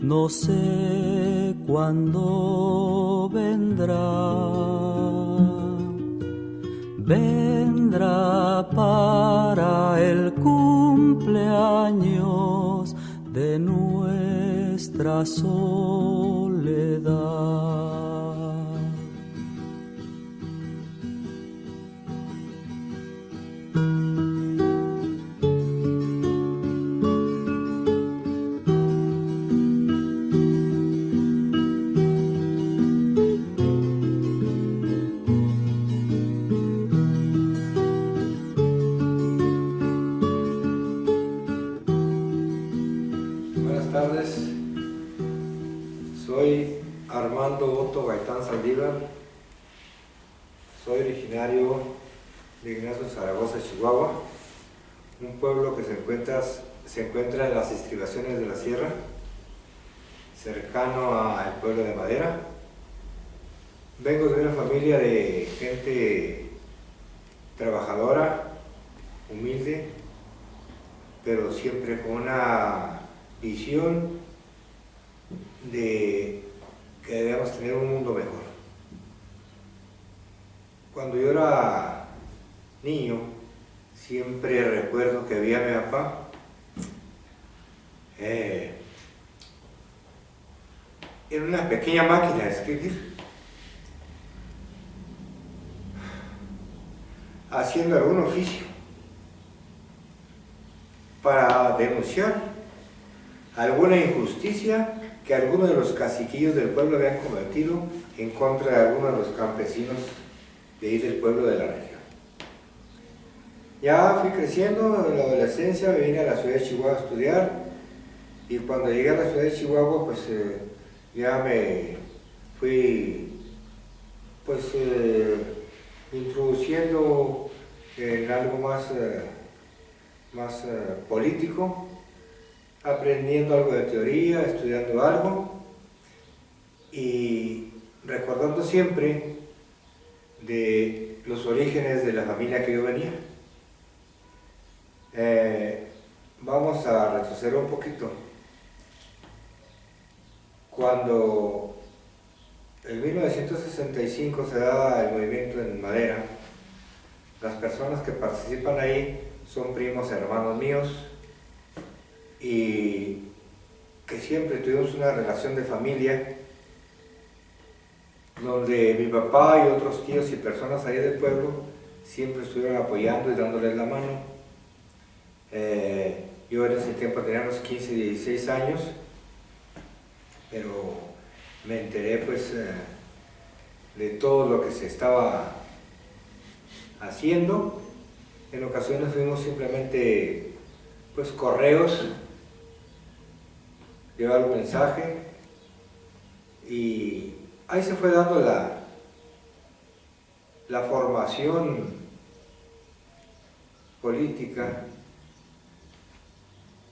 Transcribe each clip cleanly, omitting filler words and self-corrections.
no sé cuándo vendrá. Vendrá para el cumpleaños de nuestra soledad. Buenas tardes, soy Armando Otto Gaitán Saldívar, soy originario de Ignacio, Zaragoza, Chihuahua, un pueblo que se encuentra en las estribaciones de la sierra, cercano al pueblo de Madera. Vengo de una familia de gente trabajadora, humilde, pero siempre con una visión de que debemos tener un mundo mejor. Cuando yo era niño, siempre recuerdo que vi a mi papá en una pequeña máquina de escribir, haciendo algún oficio para denunciar alguna injusticia que algunos de los caciquillos del pueblo habían cometido en contra de algunos de los campesinos de ahí del pueblo de la región. Ya fui creciendo, en la adolescencia me vine a la ciudad de Chihuahua a estudiar, y cuando llegué a la ciudad de Chihuahua pues ya me fui introduciendo en algo más político, aprendiendo algo de teoría, estudiando algo y recordando siempre de los orígenes de la familia que yo venía. Vamos a retroceder un poquito. Cuando en 1965 se da el movimiento en Madera, las personas que participan ahí son primos hermanos míos y que siempre tuvimos una relación de familia donde mi papá y otros tíos y personas ahí del pueblo siempre estuvieron apoyando y dándoles la mano. Yo en ese tiempo tenía unos 15, 16 años, pero me enteré pues de todo lo que se estaba haciendo. En ocasiones fuimos simplemente pues correos, llevar un mensaje, y ahí se fue dando la formación política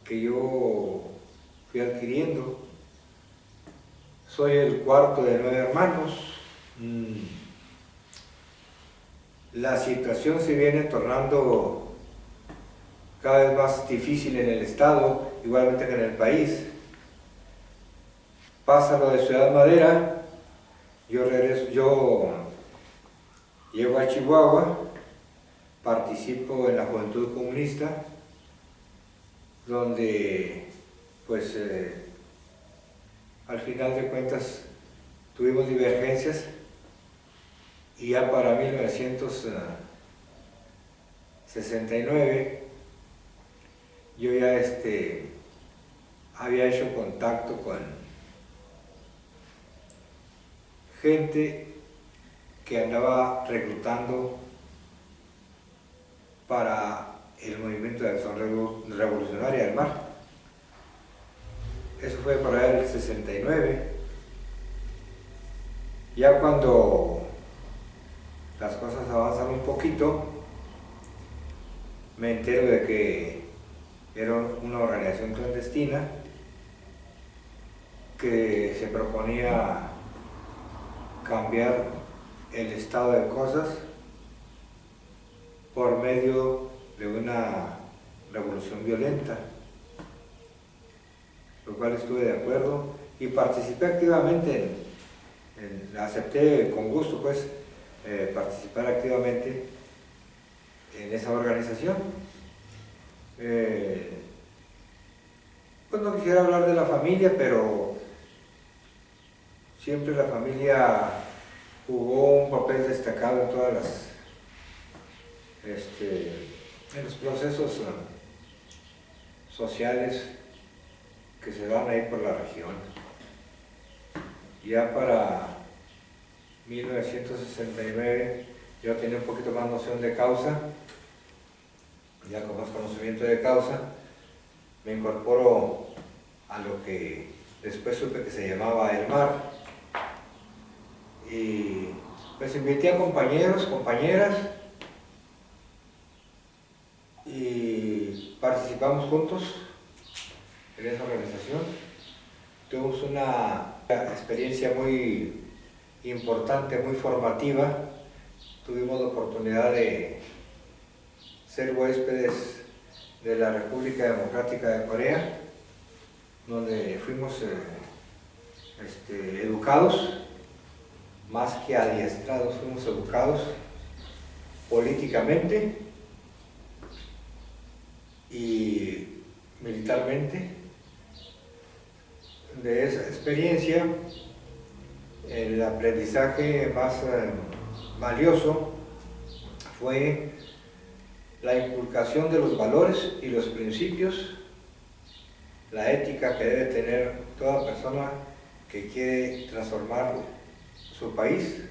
que yo fui adquiriendo. Soy el cuarto de 9 hermanos. La situación se viene tornando cada vez más difícil en el estado, igualmente que en el país. Pasa lo de Ciudad Madera, yo llego a Chihuahua, participo en la Juventud Comunista, donde pues al final de cuentas tuvimos divergencias, y ya para 1969 yo ya había hecho contacto con gente que andaba reclutando para el movimiento de acción revolucionaria del mar. Eso fue para el 69. Ya cuando las cosas avanzan un poquito, me entero de que era una organización clandestina que se proponía cambiar el estado de cosas por medio de una revolución violenta, lo cual estuve de acuerdo, y participé activamente, acepté con gusto pues participar activamente en esa organización. Pues no quisiera hablar de la familia, pero siempre la familia jugó un papel destacado en todas las en los procesos sociales que se dan ahí por la región. Ya para 1969 yo tenía un poquito más noción de causa, ya con más conocimiento de causa, me incorporo a lo que después supe que se llamaba el MAR, y pues invité a compañeros, compañeras, y participamos juntos en esa organización. Tuvimos una experiencia muy importante, muy formativa. Tuvimos la oportunidad de ser huéspedes de la República Democrática de Corea, donde fuimos educados, más que adiestrados, fuimos educados políticamente y militarmente. De esa experiencia, el aprendizaje más valioso fue la inculcación de los valores y los principios, la ética que debe tener toda persona que quiere transformar su país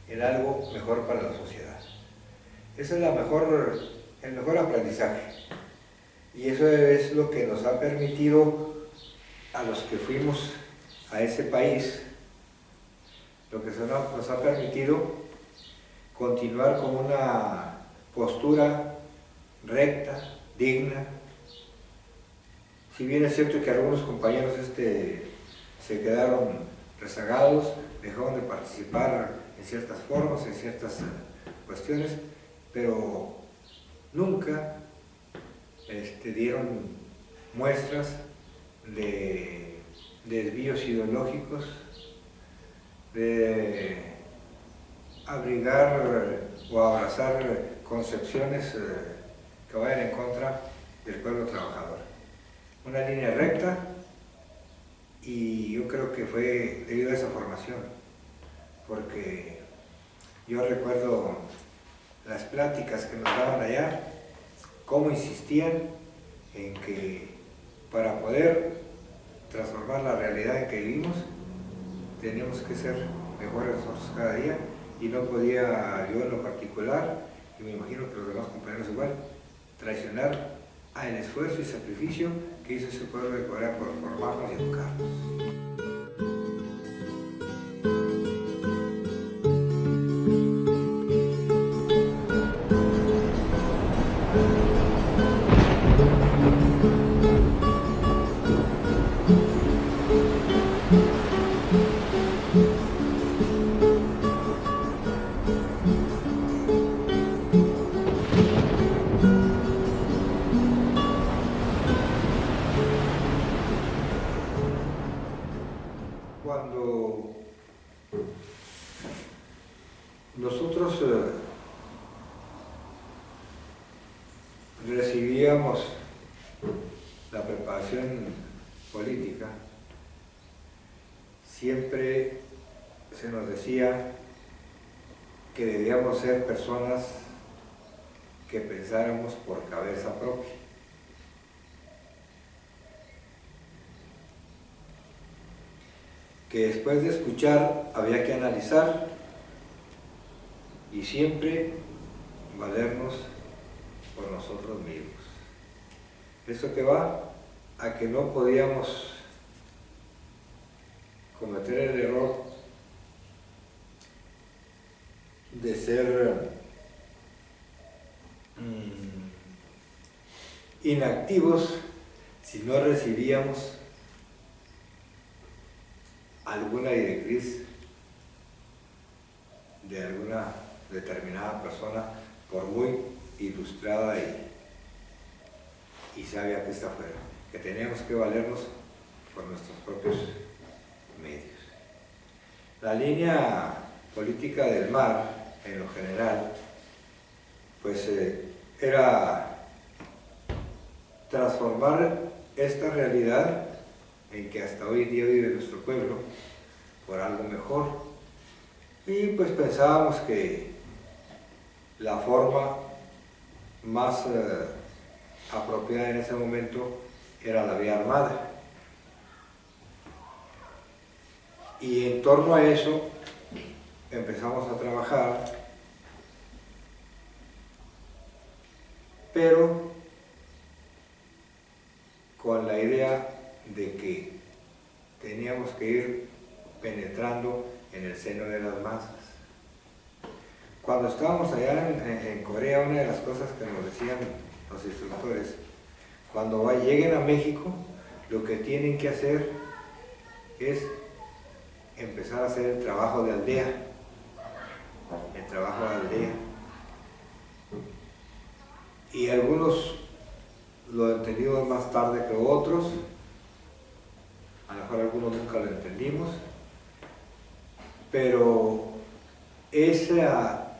en algo mejor para la sociedad. Ese es el mejor aprendizaje, y eso es lo que nos ha permitido a los que fuimos a ese país, lo que nos ha permitido continuar con una postura recta, digna. Si bien es cierto que algunos compañeros se quedaron rezagados, dejaron de participar en ciertas formas, en ciertas cuestiones, pero nunca dieron muestras de desvíos ideológicos, de abrigar o abrazar concepciones que vayan en contra del pueblo trabajador. Una línea recta, y yo creo que fue debido a esa formación, porque yo recuerdo las pláticas que nos daban allá, cómo insistían en que para poder transformar la realidad en que vivimos, teníamos que ser mejores nosotros cada día, y no podía yo en lo particular, y me imagino que los demás compañeros igual, traicionar al esfuerzo y sacrificio que hizo ese pueblo de Corea por formarnos y educarnos. Cuando nosotros recibíamos la preparación política, siempre se nos decía que debíamos ser personas que pensáramos por cabeza propia. Que después de escuchar había que analizar y siempre valernos por nosotros mismos. Eso que va a que no podíamos cometer el error de ser inactivos si no recibíamos alguna directriz de alguna determinada persona, por muy ilustrada y sabia que esta fuera, que teníamos que valernos por nuestros propios medios. La línea política del MAR, en lo general, pues era transformar esta realidad en que hasta hoy día vive nuestro pueblo por algo mejor. Y pues pensábamos que la forma más apropiada en ese momento era la vía armada. Y en torno a eso empezamos a trabajar, pero con la idea de que teníamos que ir penetrando en el seno de las masas. Cuando estábamos allá en Corea, una de las cosas que nos decían los instructores, cuando lleguen a México, lo que tienen que hacer es empezar a hacer el trabajo de aldea. El trabajo de aldea. Y algunos lo entendimos más tarde que otros, a lo mejor algunos nunca lo entendimos, pero esa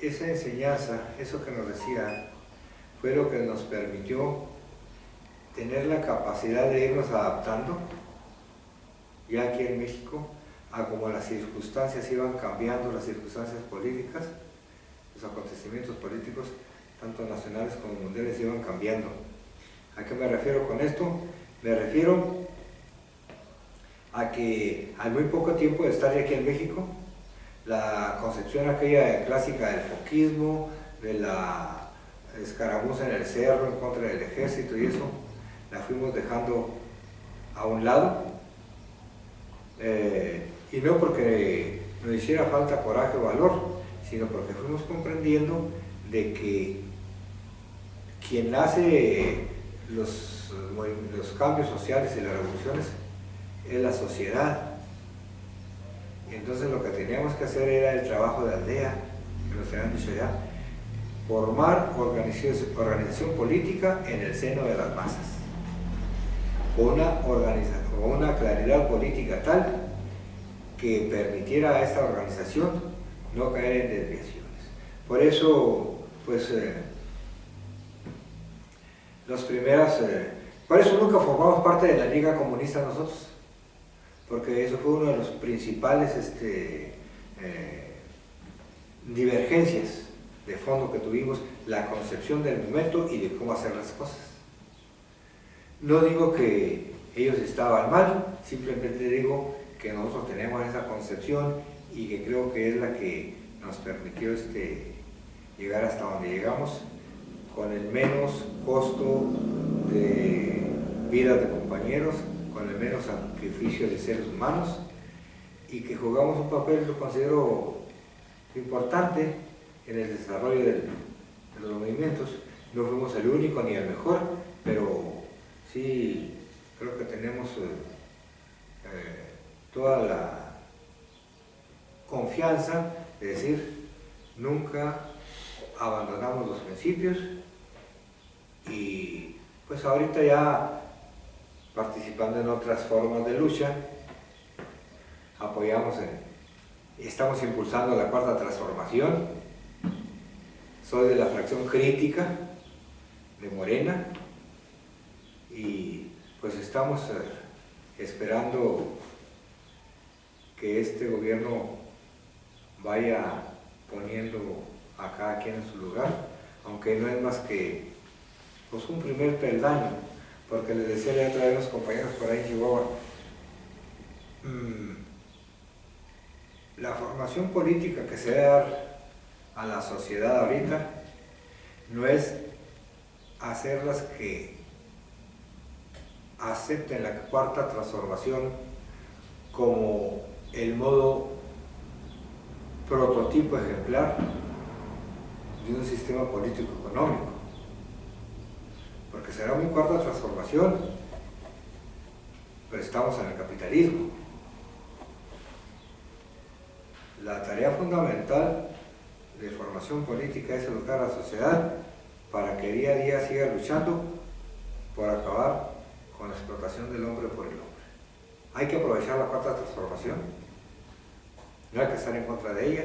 enseñanza, eso que nos decía, fue lo que nos permitió tener la capacidad de irnos adaptando, ya aquí en México, a como las circunstancias iban cambiando, las circunstancias políticas, los acontecimientos políticos, tanto nacionales como mundiales, iban cambiando. ¿A qué me refiero con esto? Me refiero a que al muy poco tiempo de estar aquí en México, la concepción aquella clásica del foquismo, de la escaramuza en el cerro en contra del ejército y eso, la fuimos dejando a un lado, y no porque nos hiciera falta coraje o valor, sino porque fuimos comprendiendo de que quien hace los cambios sociales y las revoluciones es la sociedad. Entonces lo que teníamos que hacer era el trabajo de aldea, que nos habían dicho ya, formar organización política en el seno de las masas, con una claridad política tal que permitiera a esta organización no caer en desviaciones. Por eso, pues, por eso nunca formamos parte de la Liga Comunista nosotros, porque eso fue uno de los principales divergencias de fondo que tuvimos, la concepción del momento y de cómo hacer las cosas. No digo que ellos estaban mal, simplemente digo que nosotros tenemos esa concepción y que creo que es la que nos permitió llegar hasta donde llegamos, con el menos costo de vida de compañeros, con el menos sacrificio de seres humanos, y que jugamos un papel, lo considero importante, en el desarrollo de los movimientos. No fuimos el único ni el mejor, pero sí creo que tenemos toda la confianza de decir, nunca abandonamos los principios, y pues ahorita ya participando en otras formas de lucha, estamos impulsando la cuarta transformación. Soy de la fracción crítica de Morena y pues estamos esperando que este gobierno vaya poniendo a cada quien en su lugar, aunque no es más que pues un primer peldaño, porque les decía la otra vez a los compañeros por ahí en Chihuahua, la formación política que se debe dar a la sociedad ahorita no es hacerlas que acepten la cuarta transformación como el modo prototipo ejemplar de un sistema político económico, porque será una cuarta transformación, pero estamos en el capitalismo. La tarea fundamental de formación política es educar a la sociedad para que día a día siga luchando por acabar con la explotación del hombre por el hombre. hay que aprovechar la cuarta transformación, no hay que estar en contra de ella,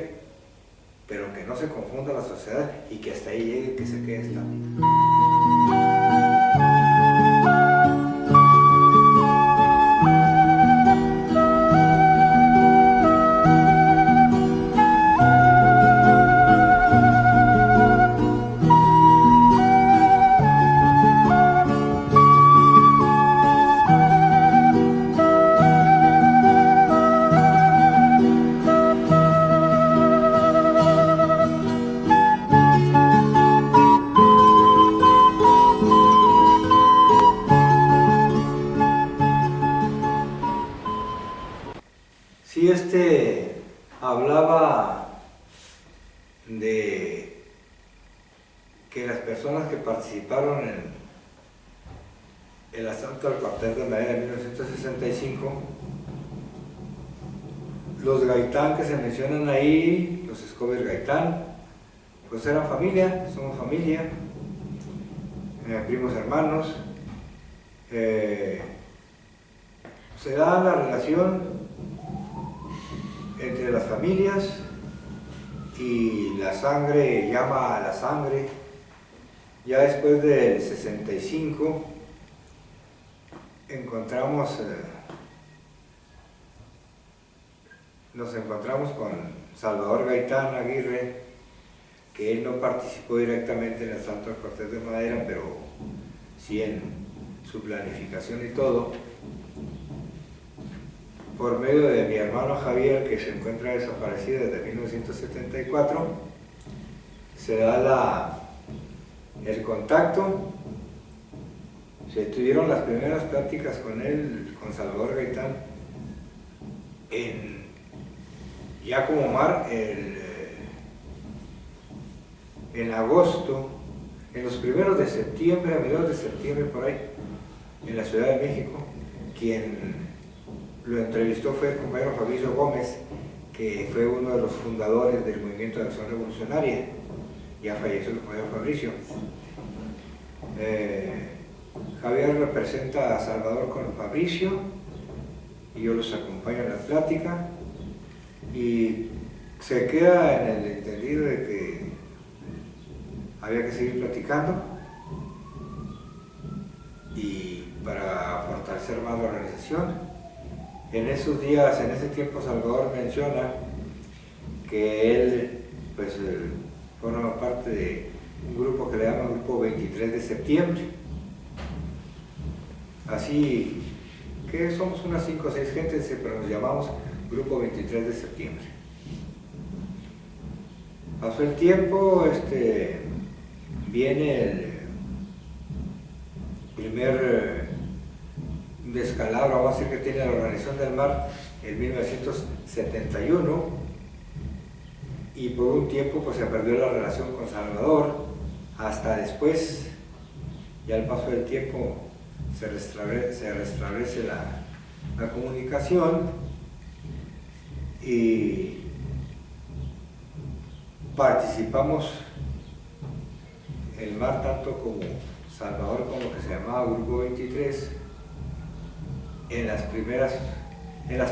pero que no se confunda la sociedad y que hasta ahí llegue, que se quede estática. Sí, hablaba de que las personas que participaron en el asalto al cuartel de Madera en 1965, los Gaitán que se mencionan ahí, los Escobar Gaitán, pues eran familia, somos familia, primos hermanos. Se da la relación entre las familias y la sangre llama a la sangre. Ya después del 65 nos encontramos con Salvador Gaitán Aguirre, que él no participó directamente en el asalto al cuartel de Madera, pero sí en su planificación y todo. Por medio de mi hermano Javier, que se encuentra desaparecido desde 1974, se da el contacto. Se tuvieron las primeras pláticas con él, con Salvador Gaitán, ya como en agosto, en los primeros de septiembre, a mediados de septiembre por ahí, en la Ciudad de México. Quien lo entrevistó fue el compañero Fabricio Gómez, que fue uno de los fundadores del Movimiento de Acción Revolucionaria. Ya falleció el compañero Fabricio. Javier representa a Salvador con Fabricio y yo los acompaño en la plática, y se queda en el entendido de que había que seguir platicando y para fortalecer más la organización. En esos días, en ese tiempo, Salvador menciona que él pues forma parte de un grupo que le llama Grupo 23 de Septiembre. Así que somos unas 5 o 6 gentes, pero nos llamamos Grupo 23 de Septiembre. Pasó el tiempo, viene el primer descalabro, vamos a decir, que tiene la Organización del Mar en 1971, y por un tiempo pues se perdió la relación con Salvador, hasta después, ya al paso del tiempo, se restablece la comunicación, y participamos el MAR, tanto como Salvador como lo que se llamaba Grupo 23, en las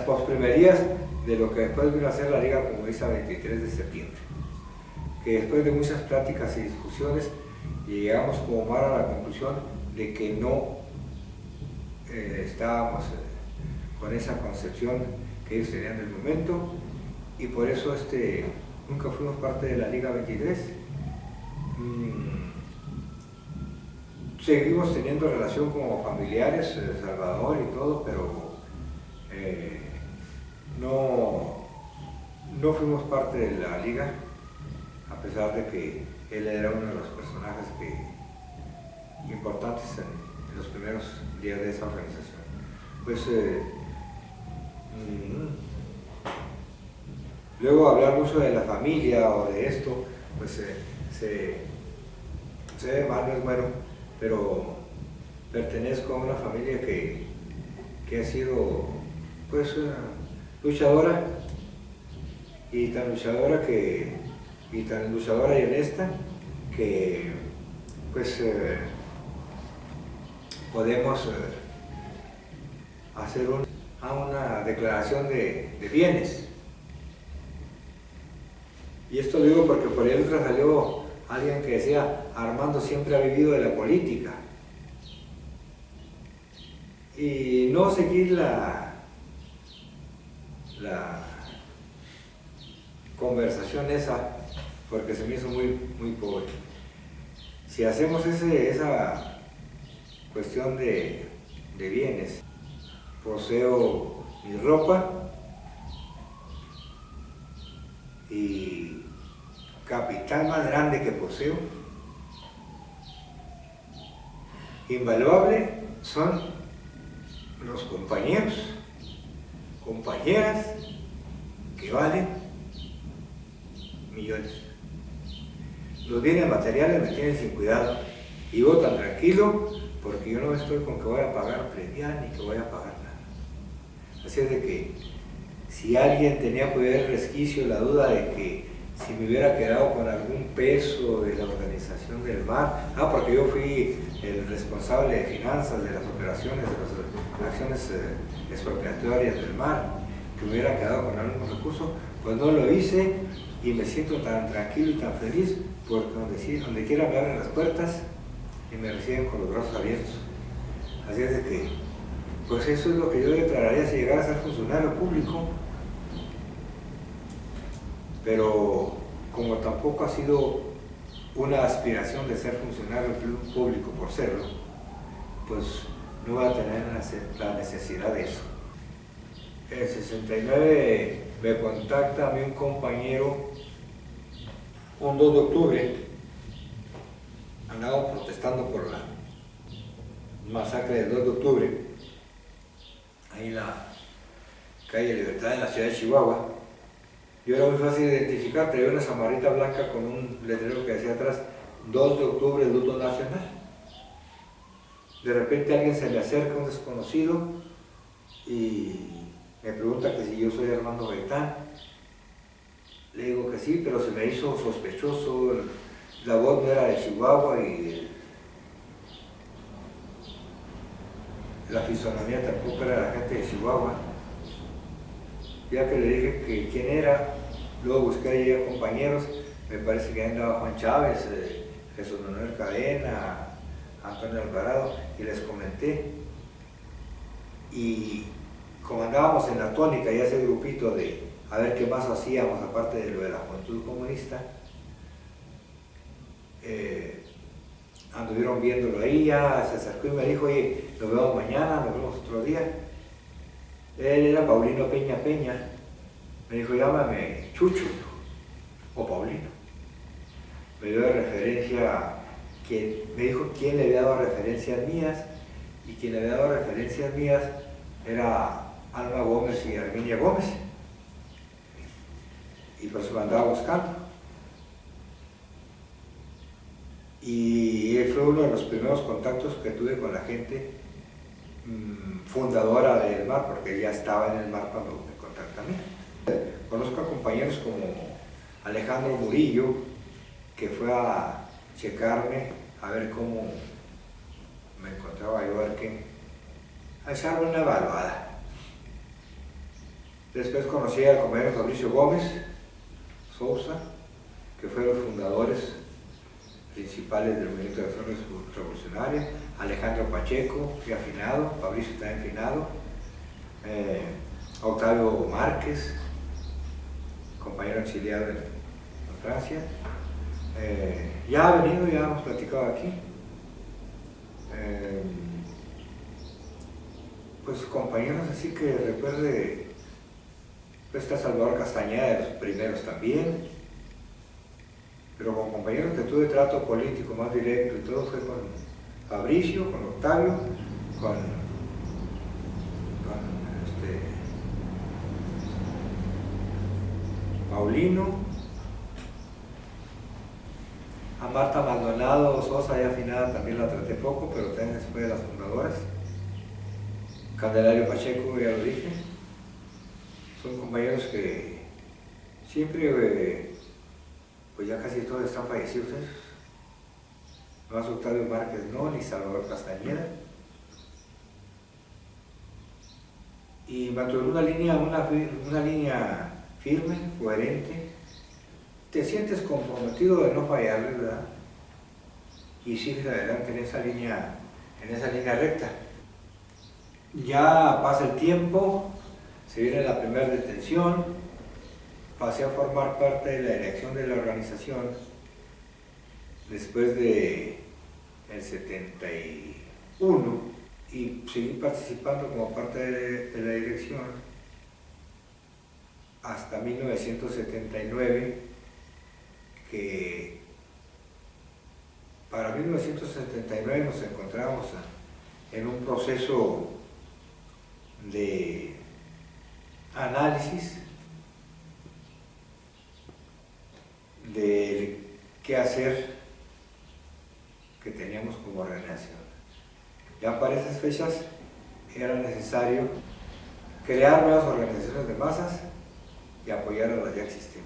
posprimerías de lo que después vino a ser la Liga Comunista 23 de Septiembre, que después de muchas pláticas y discusiones llegamos como MAR a la conclusión de que no estábamos con esa concepción que ellos tenían en el momento, y por eso nunca fuimos parte de la Liga 23. Seguimos teniendo relación como familiares, Salvador y todo, pero no fuimos parte de la Liga, a pesar de que él era uno de los personajes importantes en los primeros días de esa organización. Pues luego hablar mucho de la familia o de esto, pues se ve mal, no es bueno, pero pertenezco a una familia que ha sido pues luchadora, y tan luchadora y honesta, que pues podemos hacer a una declaración de bienes. Y esto lo digo porque por ahí otra salió alguien que decía, Armando siempre ha vivido de la política. Y no seguir la conversación esa, porque se me hizo muy pobre. Si hacemos esa cuestión de bienes, poseo mi ropa y capital más grande que poseo, invaluable, son los compañeros, compañeras que valen millones. Los bienes materiales me tienen sin cuidado y vivo tan tranquilo porque yo no estoy con que voy a pagar predial ni que voy a pagar nada. Así es de que si alguien tenía por el resquicio la duda de que si me hubiera quedado con algún peso de la organización del mar, porque yo fui el responsable de finanzas de las operaciones, de las acciones expropiatorias del mar, que me hubiera quedado con algún recurso, pues no lo hice y me siento tan tranquilo y tan feliz porque donde quiera me abren las puertas y me reciben con los brazos abiertos. Así es de que, pues eso es lo que yo declararía si llegara a ser funcionario público. Pero como tampoco ha sido una aspiración de ser funcionario público por serlo, pues no voy a tener la necesidad de eso. En el 69 me contacta a mí un compañero, un 2 de octubre, andaba protestando por la masacre del 2 de octubre, ahí en la calle Libertad en la ciudad de Chihuahua. Yo era muy fácil de identificar, traía una samarrita blanca con un letrero que decía atrás, 2 de octubre, luto nacional. De repente alguien se me acerca, un desconocido, y me pregunta que si yo soy Armando Gaitán. Le digo que sí, pero se me hizo sospechoso, la voz no era de Chihuahua y la fisonomía tampoco era de la gente de Chihuahua. Ya que le dije que quién era, luego busqué ahí a compañeros, me parece que andaba Juan Chávez, Jesús Manuel Cadena, Antonio Alvarado, y les comenté. Y como andábamos en la tónica y ese grupito de a ver qué más hacíamos aparte de lo de la Juventud Comunista, anduvieron viéndolo ahí, ya se acercó y me dijo, oye, nos vemos mañana, nos vemos otro día. Él era Paulino Peña Peña, me dijo, llámame Chucho o Paulino. Me dio de referencia, me dijo quién le había dado referencias mías, y quien le había dado referencias mías era Alma Gómez y Arminia Gómez, y pues me andaba buscando. Y él fue uno de los primeros contactos que tuve con la gente fundadora del mar, porque ya estaba en el mar cuando me contacta a mí. Conozco a compañeros como Alejandro Murillo, que fue a checarme, a ver cómo me encontraba yo, a echarme una evaluada. Después conocí al compañero Fabricio Gómez Sousa, que fueron los fundadores principales del movimiento de acción revolucionaria, Alejandro Pacheco, ya afinado, Fabricio también afinado, Octavio Márquez, compañero exiliado en Francia, ya ha venido, ya hemos platicado aquí, pues compañeros así que recuerde, pues está Salvador Castañeda de los primeros también, pero con compañeros que tuve trato político más directo y todo fue con Fabricio, con Octavio, con Paulino, a Marta Maldonado Sosa, ya afinada, también la traté poco, pero también después de las fundadoras. Candelario Pacheco, ya lo dije. Son compañeros que siempre, pues ya casi todos están fallecidos esos. No es Octavio Márquez, no, ni Salvador Castañeda. y mantuvieron una línea firme, coherente. Te sientes comprometido de no fallarle, ¿verdad? Y sigues adelante en esa línea recta. Ya pasa el tiempo, se viene la primera detención, pasé a formar parte de la dirección de la organización después de el 71 y seguí participando como parte de la dirección hasta 1979, que para 1979 nos encontramos en un proceso de análisis de qué hacer que teníamos como organización. Ya para esas fechas era necesario crear nuevas organizaciones de masas y apoyar a las ya existentes.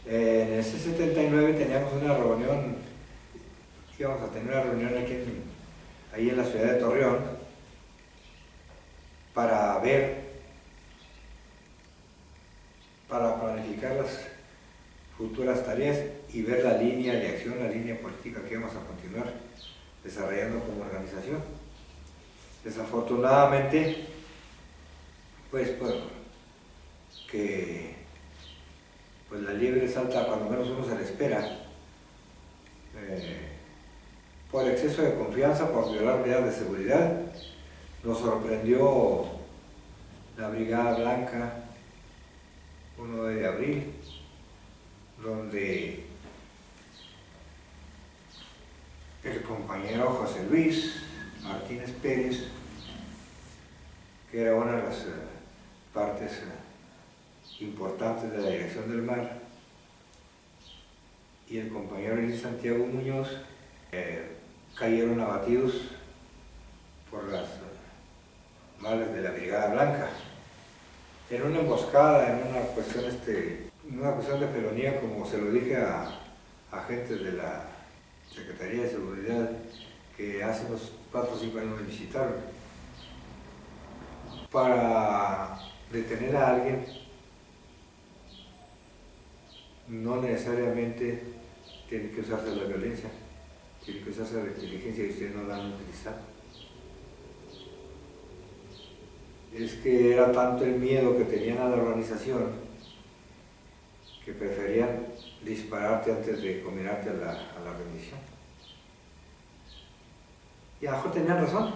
En ese 79 teníamos una reunión, íbamos a tener una reunión ahí en la ciudad de Torreón para planificar las futuras tareas y ver la línea de acción, la línea política que íbamos a continuar desarrollando como organización. Desafortunadamente, pues la liebre salta cuando menos uno se le espera, por exceso de confianza, por violar medidas de seguridad. Nos sorprendió la Brigada Blanca 1 de abril, donde el compañero José Luis Martínez Pérez, que era una de las partes importantes de la Dirección del Mar, y el compañero Luis Santiago Muñoz cayeron abatidos por las balas de la Brigada Blanca en una emboscada, en una cuestión de felonía, como se lo dije a agentes de la Secretaría de Seguridad que hace unos 4 o 5 años me visitaron, para detener a alguien. No necesariamente tiene que usarse la violencia, tiene que usarse la inteligencia, y ustedes no la han utilizado. Es que era tanto el miedo que tenían a la organización que preferían dispararte antes de combinarte a la rendición. Y a lo mejor tenían razón,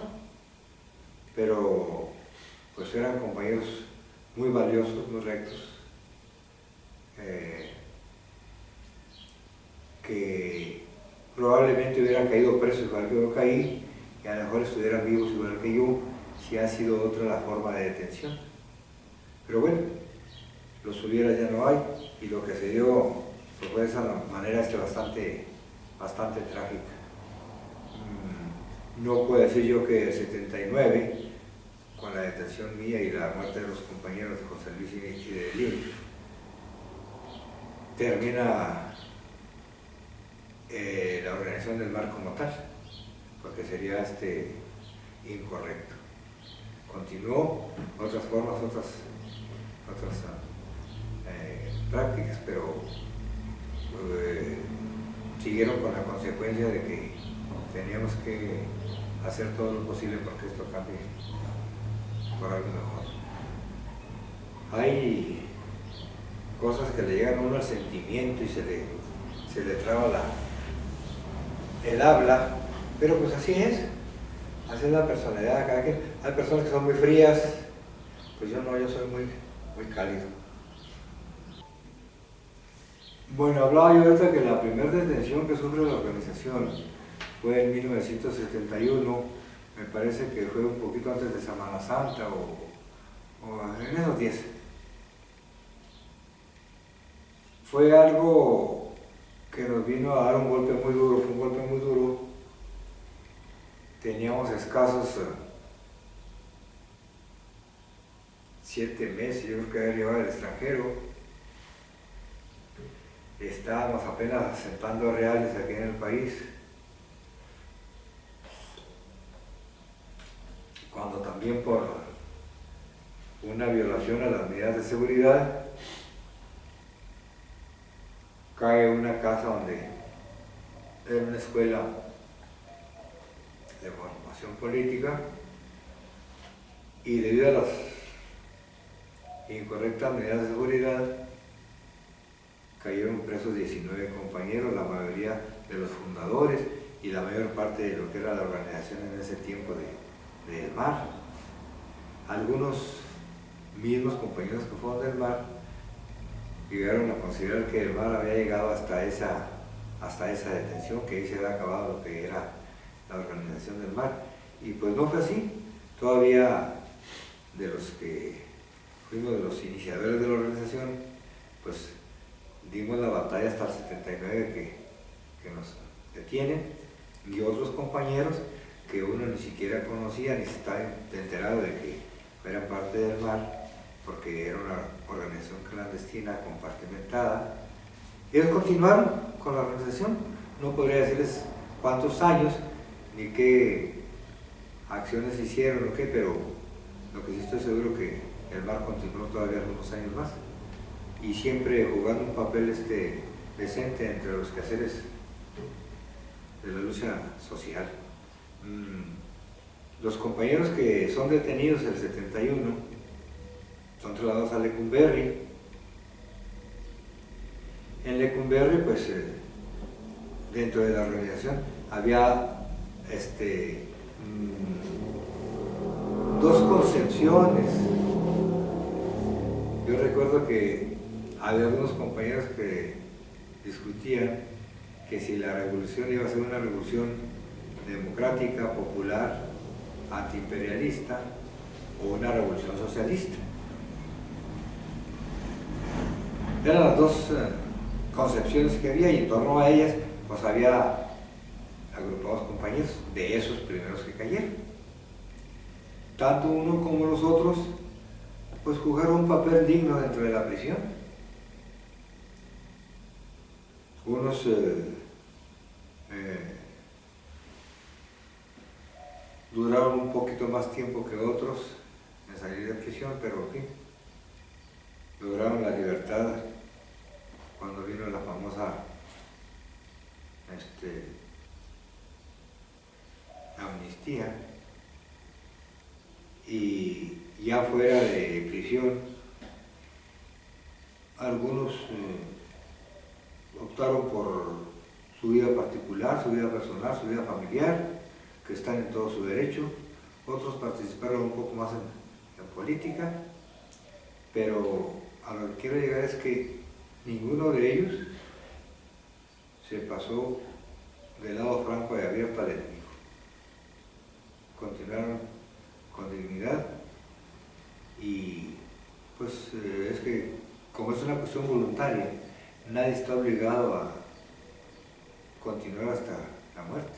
pero pues eran compañeros muy valiosos, muy rectos, que probablemente hubieran caído presos igual que yo caí, y a lo mejor estuvieran vivos igual que yo, si ha sido otra la forma de detención. Pero bueno, los hubiera ya no hay, y lo que se dio pues, fue de esa manera bastante trágica. No puedo decir yo que el 79, con la detención mía y la muerte de los compañeros de José Luis y de Elín, termina la Organización del Mar como tal, porque sería incorrecto. Continuó otras formas, otras prácticas, pero siguieron con la consecuencia de que teníamos que hacer todo lo posible porque esto cambie por algo mejor. Hay cosas que le llegan a uno al sentimiento y se le traba el habla, pero pues así es la personalidad de cada quien. Hay personas que son muy frías, pues yo no, yo soy muy cálido. Bueno, hablaba yo ahorita que la primera detención que sufre la organización fue en 1971, me parece que fue un poquito antes de Semana Santa o en esos días. Fue algo que nos vino a dar un golpe muy duro, fue un golpe muy duro. Teníamos escasos 7 meses, yo creo que había llegado al extranjero. Estábamos apenas asentando reales aquí en el país, cuando también por una violación a las medidas de seguridad, cae una casa donde era una escuela de formación política, y debido a las incorrectas medidas de seguridad cayeron presos 19 compañeros, la mayoría de los fundadores y la mayor parte de lo que era la organización en ese tiempo del MAR. Algunos mismos compañeros que fueron del MAR llegaron a considerar que el MAR había llegado hasta esa detención, que ahí se había acabado lo que era la organización del MAR, y pues no fue así. Todavía de los que fuimos de los iniciadores de la organización, pues dimos la batalla hasta el 79 que nos detienen, y otros compañeros que uno ni siquiera conocía ni se estaba enterado de que eran parte del MAR, porque era una organización clandestina compartimentada. Ellos continuaron con la organización, no podría decirles cuántos años ni qué acciones hicieron o qué, pero lo que sí estoy seguro que el MAR continuó todavía algunos años más, y siempre jugando un papel decente entre los quehaceres de la lucha social. Los compañeros que son detenidos en el 71 son trasladados a Lecumberri. En Lecumberri, pues dentro de la organización había dos concepciones. Yo recuerdo que había algunos compañeros que discutían que si la revolución iba a ser una revolución democrática, popular, antiimperialista o una revolución socialista. Eran las dos concepciones que había, y en torno a ellas pues había agrupados compañeros de esos primeros que cayeron. Tanto uno como los otros pues jugaron un papel digno dentro de la prisión. Unos duraron un poquito más tiempo que otros en salir de prisión, pero en fin, lograron la libertad cuando vino la famosa amnistía, y ya fuera de prisión algunos optaron por su vida particular, su vida personal, su vida familiar, que están en todo su derecho. Otros participaron un poco más en política, pero a lo que quiero llegar es que ninguno de ellos se pasó del lado franco y abierto al enemigo. Continuaron con dignidad, y pues es que como es una cuestión voluntaria, nadie está obligado a continuar hasta la muerte.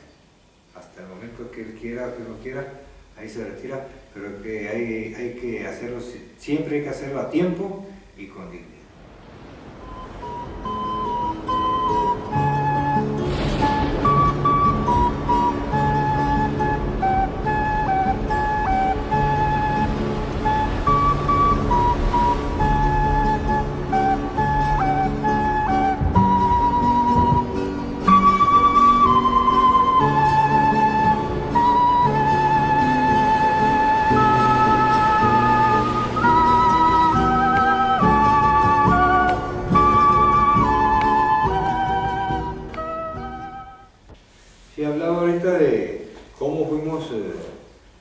Hasta el momento que él quiera o que no quiera, ahí se retira, pero que hay que hacerlo, siempre hay que hacerlo a tiempo y con dignidad. Sí, hablaba ahorita de cómo fuimos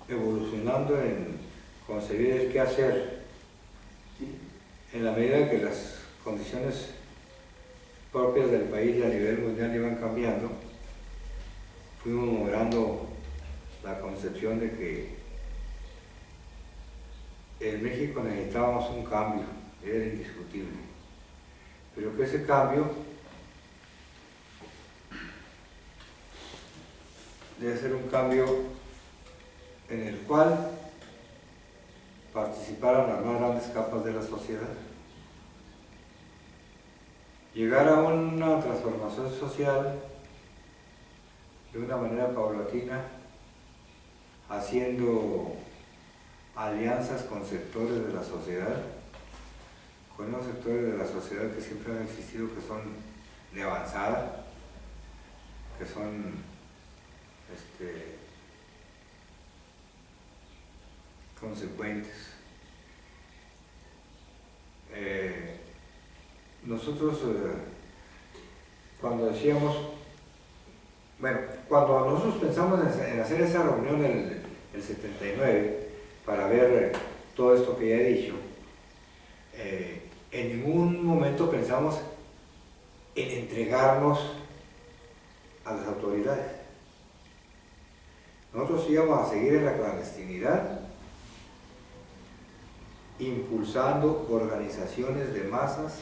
evolucionando en concebir el qué hacer, en la medida que las condiciones propias del país y a nivel mundial iban cambiando. Fuimos moderando la concepción de que en México necesitábamos un cambio, era indiscutible, pero que ese cambio debe ser un cambio en el cual participaran las más grandes capas de la sociedad. Llegar a una transformación social de una manera paulatina, haciendo alianzas con sectores de la sociedad, con unos sectores de la sociedad que siempre han existido, que son de avanzada, que son consecuentes. Nosotros cuando decíamos, bueno, cuando nosotros pensamos en hacer esa reunión el 79 para ver todo esto que ya he dicho, en ningún momento pensamos en entregarnos a las autoridades. Nosotros íbamos a seguir en la clandestinidad, impulsando organizaciones de masas,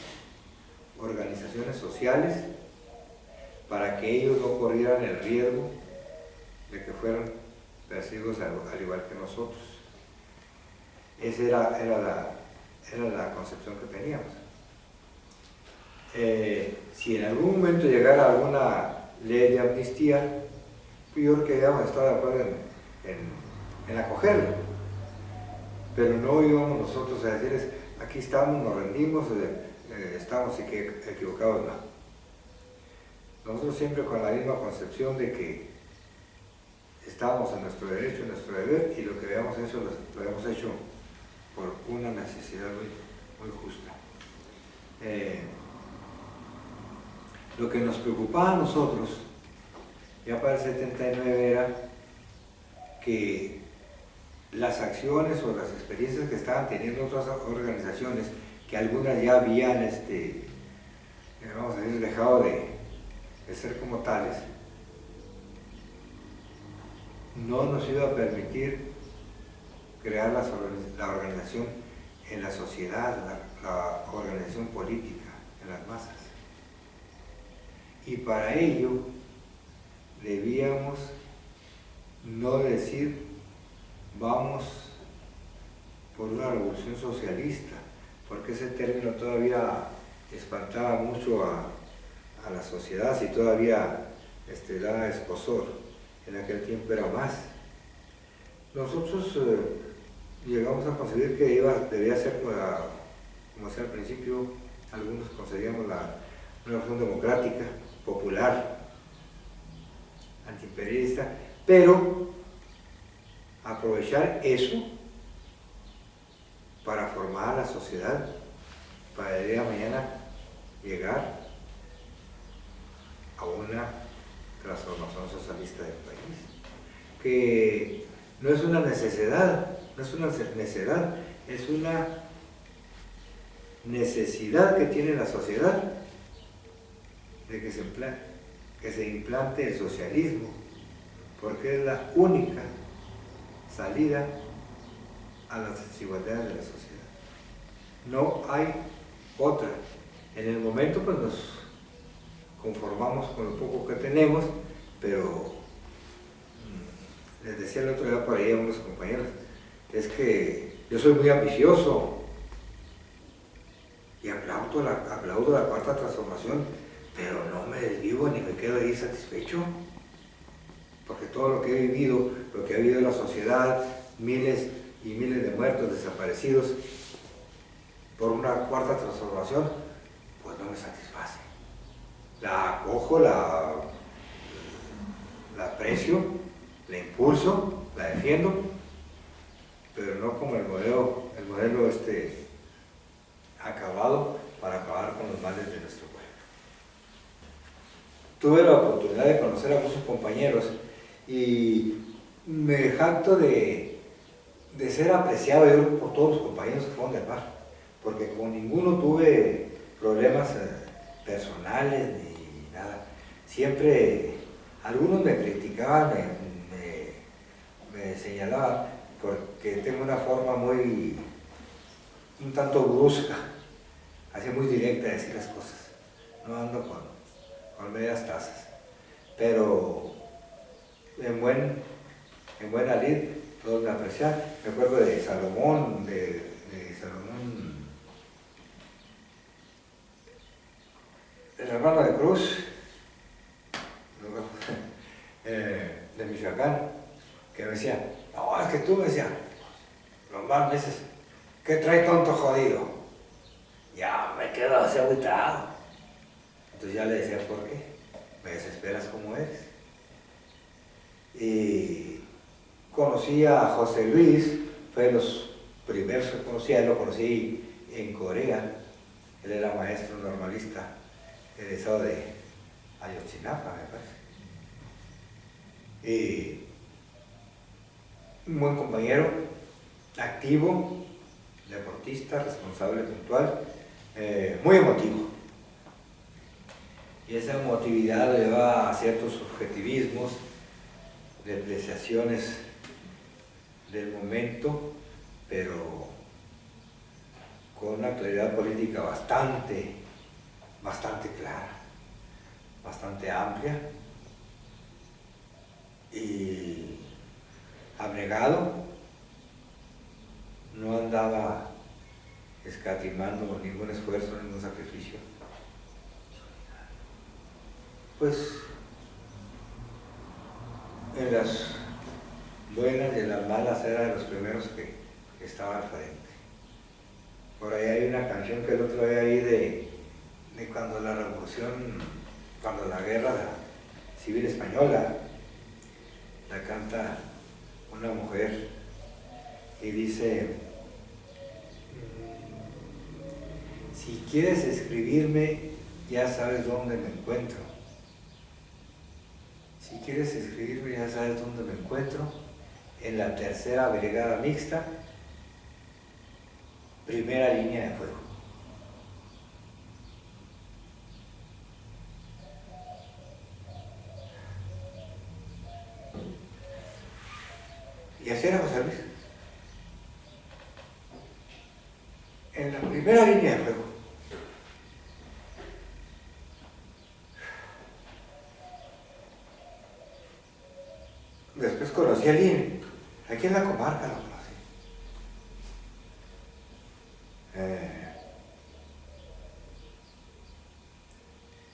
organizaciones sociales, para que ellos no corrieran el riesgo de que fueran perseguidos al igual que nosotros. Esa era la concepción que teníamos. Si en algún momento llegara alguna ley de amnistía, yo creo que habíamos estado de acuerdo en acogerla, pero no íbamos nosotros a decirles, aquí estamos, nos rendimos, estamos equivocados, no. Nosotros siempre con la misma concepción de que estábamos en nuestro derecho, en nuestro deber, y lo que habíamos hecho, lo habíamos hecho por una necesidad muy justa. Lo que nos preocupaba a nosotros, ya para el 79, era que las acciones o las experiencias que estaban teniendo otras organizaciones, que algunas ya habían, vamos a decir, dejado de ser como tales, no nos iba a permitir crear la organización en la sociedad, la organización política, en las masas. Y para ello debíamos no decir vamos por una revolución socialista, porque ese término todavía espantaba mucho a la sociedad, si todavía daba escozor. En aquel tiempo era más. Nosotros llegamos a concebir que debía ser como decía al principio, algunos concebíamos una revolución democrática, popular, antiimperialista, pero aprovechar eso para formar a la sociedad, para el día de mañana llegar a una transformación socialista del país, que no es una necesidad, es una necesidad que tiene la sociedad de que se implante el socialismo, porque es la única salida a las desigualdades de la sociedad. No hay otra. En el momento pues nos conformamos con lo poco que tenemos, pero les decía el otro día por ahí a unos compañeros, es que yo soy muy ambicioso y aplaudo la cuarta transformación, pero no me desvivo ni me quedo ahí satisfecho, porque todo lo que he vivido, lo que ha vivido la sociedad, miles y miles de muertos, desaparecidos, por una cuarta transformación, pues no me satisface. La acojo, la aprecio, la impulso, la defiendo, pero no como el modelo acabado para acabar con los males de nuestro pueblo. Tuve la oportunidad de conocer a muchos compañeros y me jacto de ser apreciado yo por todos los compañeros que fueron del mar, porque con ninguno tuve problemas personales ni nada. Siempre algunos me criticaban, me señalaban porque tengo una forma un tanto brusca, así muy directa de decir las cosas. No ando con medias tazas, pero en buena lid todos me aprecian. Me acuerdo de Salomón, el hermano de Cruz, de Michoacán, que me decía, no, es que tú, me decía, lo nomás me dices, ¿qué trae tonto jodido? Ya me quedo así agüitado. Entonces ya le decía, ¿por qué? Me desesperas como eres. Y conocí a José Luis, fue de los primeros que conocí, él lo conocí en Corea. Él era maestro normalista, egresado de Ayotzinapa, me parece. Y un buen compañero, activo, deportista, responsable, puntual, muy emotivo. Y esa emotividad le lleva a ciertos subjetivismos, depreciaciones del momento, pero con una claridad política bastante clara, bastante amplia, y abnegado, no andaba escatimando ningún esfuerzo, ningún sacrificio. Pues en las buenas y en las malas era de los primeros que estaba al frente. Por ahí hay una canción que el otro día ahí de cuando la revolución, cuando la guerra civil española, la canta una mujer y dice, si quieres escribirme, ya sabes dónde me encuentro. Si quieres escribirme, ya sabes dónde me encuentro, en la 3ª Brigada Mixta, primera línea de fuego. Y así era José Luis. En la primera línea de fuego. Después conocí a Lin, aquí en la comarca lo conocí.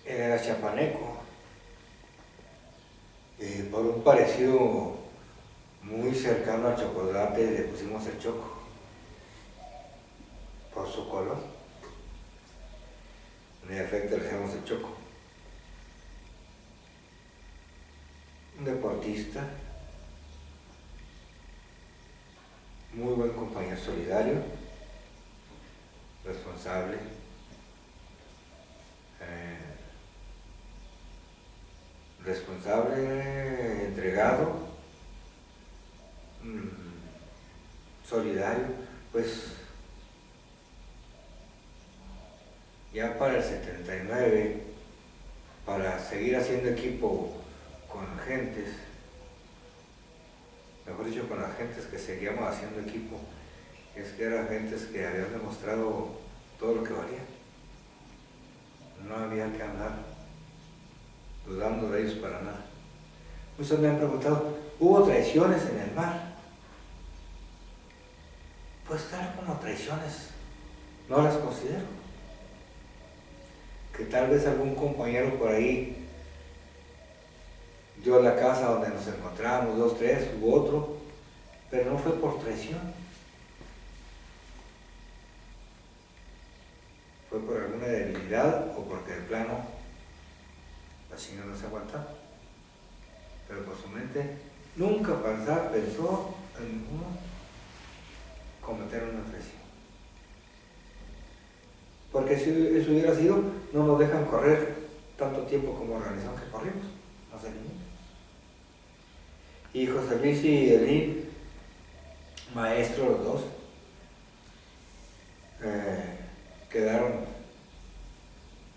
Él era chapaneco, y por un parecido muy cercano al chocolate le pusimos el choco, por su color. En efecto le decíamos el choco. Un deportista, muy buen compañero solidario, responsable, entregado, solidario. Pues ya para el 79, para seguir haciendo equipo con gentes, mejor dicho, con las gentes que seguíamos haciendo equipo, es que eran gentes que habían demostrado todo lo que valía. No había que andar dudando de ellos para nada. Muchos me han preguntado, ¿hubo traiciones en el mar? Pues tal como traiciones, no las considero. Que tal vez algún compañero por ahí dio la casa donde nos encontrábamos, 2, 3, u otro, pero no fue por traición. Fue por alguna debilidad o porque de plano la señora no se aguantaba. Pero por su mente nunca pensó en ninguno cometer una traición. Porque si eso hubiera sido, no nos dejan correr tanto tiempo como organización que corrimos, nos eliminamos. Y José Luis y Elín, maestros los dos, quedaron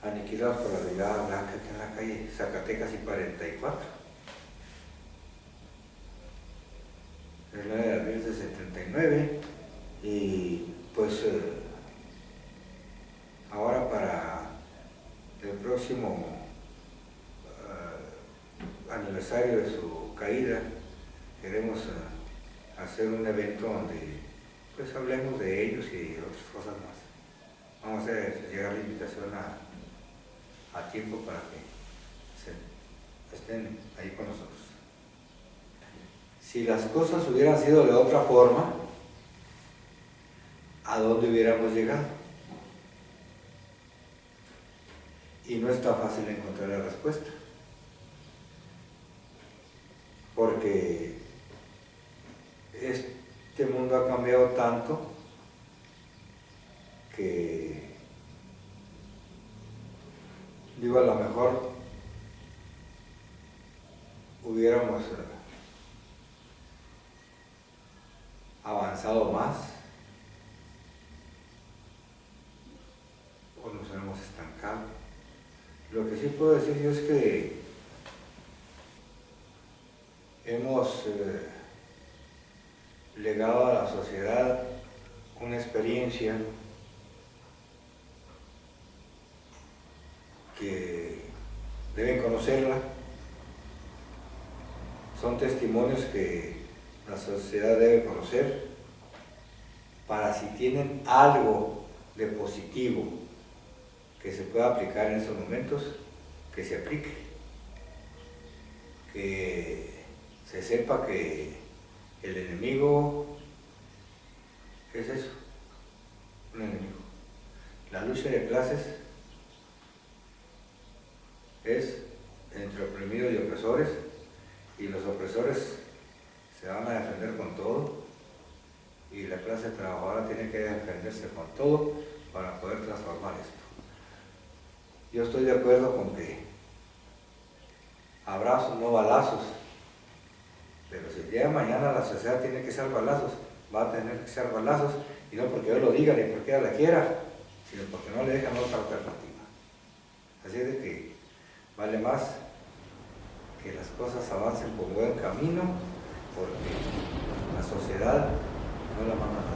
aniquilados por la Brigada Blanca aquí en la calle Zacatecas y 44. El 9 de abril de 79, y pues ahora para el próximo aniversario de su caída queremos hacer un evento donde pues hablemos de ellos y de otras cosas más. Vamos a hacer llegar la invitación a tiempo para que estén ahí con nosotros. Si las cosas hubieran sido de otra forma, a dónde hubiéramos llegado. Y no está fácil encontrar la respuesta, porque este mundo ha cambiado tanto que, digo, a lo mejor hubiéramos avanzado más o nos hemos estancado. Lo que sí puedo decir yo es que hemos legado a la sociedad una experiencia que deben conocerla. Son testimonios que la sociedad debe conocer para, si tienen algo de positivo que se pueda aplicar en esos momentos, que se aplique, que se sepa que el enemigo, ¿qué es eso? Un enemigo. La lucha de clases es entre oprimidos y opresores, y los opresores se van a defender con todo, y la clase trabajadora tiene que defenderse con todo para poder transformar esto. Yo estoy de acuerdo con que abrazos, no balazos, pero si el día de mañana la sociedad tiene que ser balazos, va a tener que ser balazos, y no porque yo lo diga ni porque ella la quiera, sino porque no le dejan otra alternativa. Así de que vale más que las cosas avancen por buen camino, porque la sociedad no la manda a